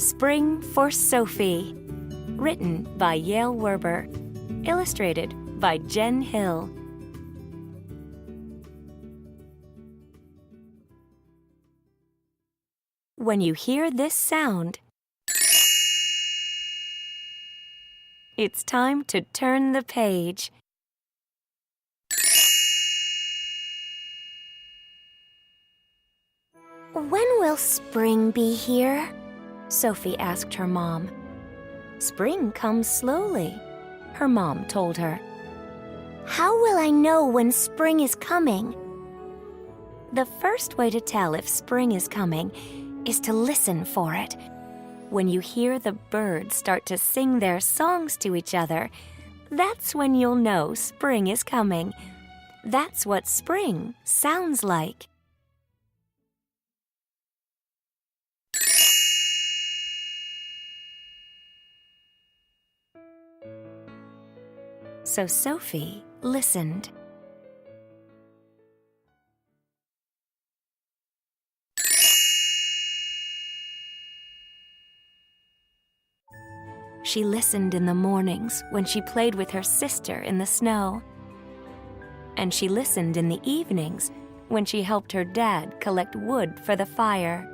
Spring for Sophie. Written by Yale Werber. Illustrated by Jen Hill. When you hear this sound, it's time to turn the page. When will spring be here? Sophie asked her mom. Spring comes slowly, her mom told her. How will I know when spring is coming? The first way to tell if spring is coming is to listen for it. When you hear the birds start to sing their songs to each other, that's when you'll know spring is coming. That's what spring sounds like. So Sophie listened. She listened in the mornings when she played with her sister in the snow. And she listened in the evenings when she helped her dad collect wood for the fire.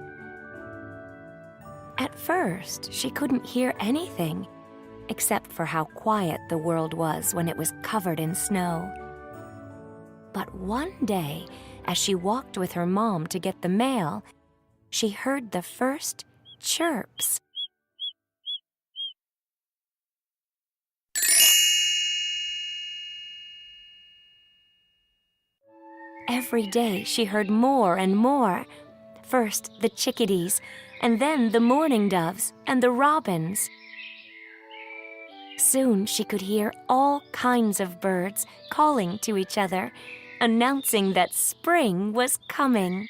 At first, she couldn't hear anything, except for how quiet the world was when it was covered in snow. But one day, as she walked with her mom to get the mail, she heard the first chirps. Every day she heard more and more. First the chickadees, and then the mourning doves and the robins. Soon she could hear all kinds of birds calling to each other, announcing that spring was coming.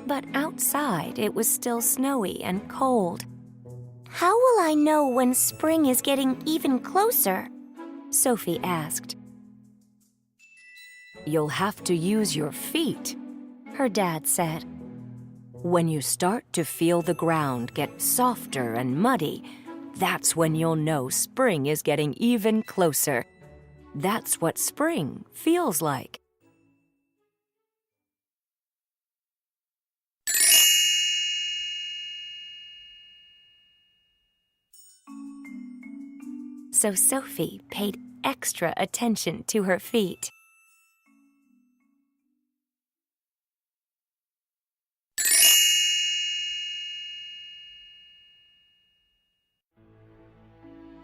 But outside it was still snowy and cold. How will I know when spring is getting even closer? Sophie asked. You'll have to use your feet, her dad said. When you start to feel the ground get softer and muddy, that's when you'll know spring is getting even closer. That's what spring feels like. So Sophie paid extra attention to her feet.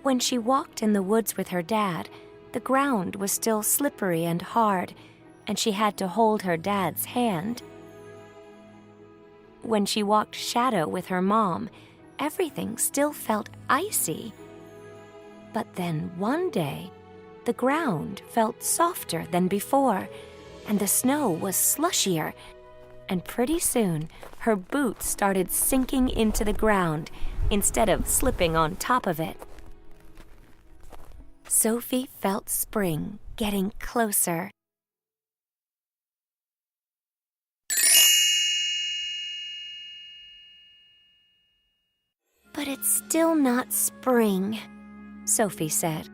When she walked in the woods with her dad, the ground was still slippery and hard, and she had to hold her dad's hand. When she walked shadow with her mom, everything still felt icy. But then one day, the ground felt softer than before, and the snow was slushier, and pretty soon her boots started sinking into the ground instead of slipping on top of it. Sophie felt spring getting closer. But it's still not spring, Sophie said,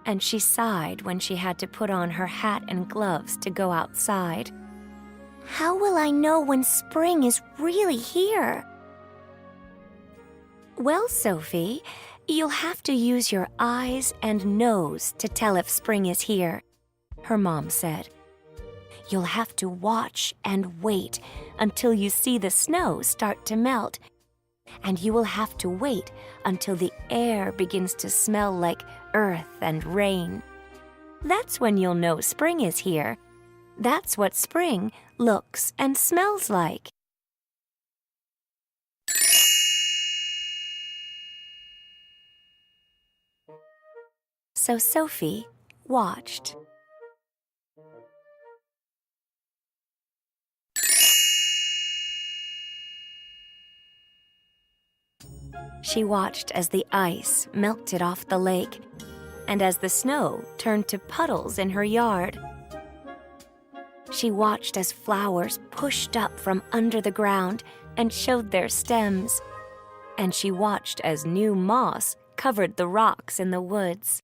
and she sighed when she had to put on her hat and gloves to go outside. How will I know when spring is really here? Well, Sophie, you'll have to use your eyes and nose to tell if spring is here, her mom said. You'll have to watch and wait until you see the snow start to melt. And you will have to wait until the air begins to smell like earth and rain. That's when you'll know spring is here. That's what spring looks and smells like. So Sophie watched. She watched as the ice melted off the lake, and as the snow turned to puddles in her yard. She watched as flowers pushed up from under the ground and showed their stems, and she watched as new moss covered the rocks in the woods.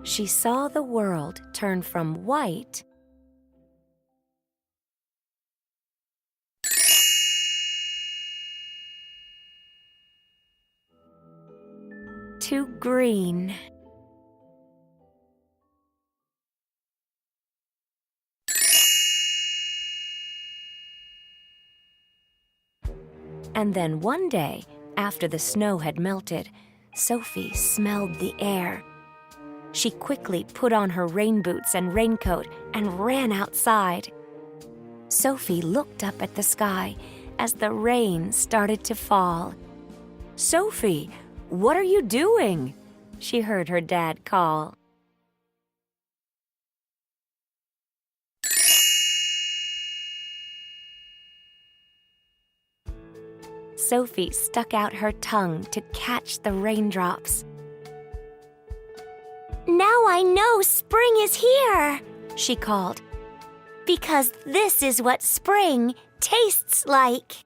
She saw the world turn from white to green. And then one day, after the snow had melted, Sophie smelled the air. She quickly put on her rain boots and raincoat and ran outside. Sophie looked up at the sky as the rain started to fall. "Sophie, what are you doing?" she heard her dad call. Sophie stuck out her tongue to catch the raindrops. "Now I know spring is here," she called. "Because this is what spring tastes like."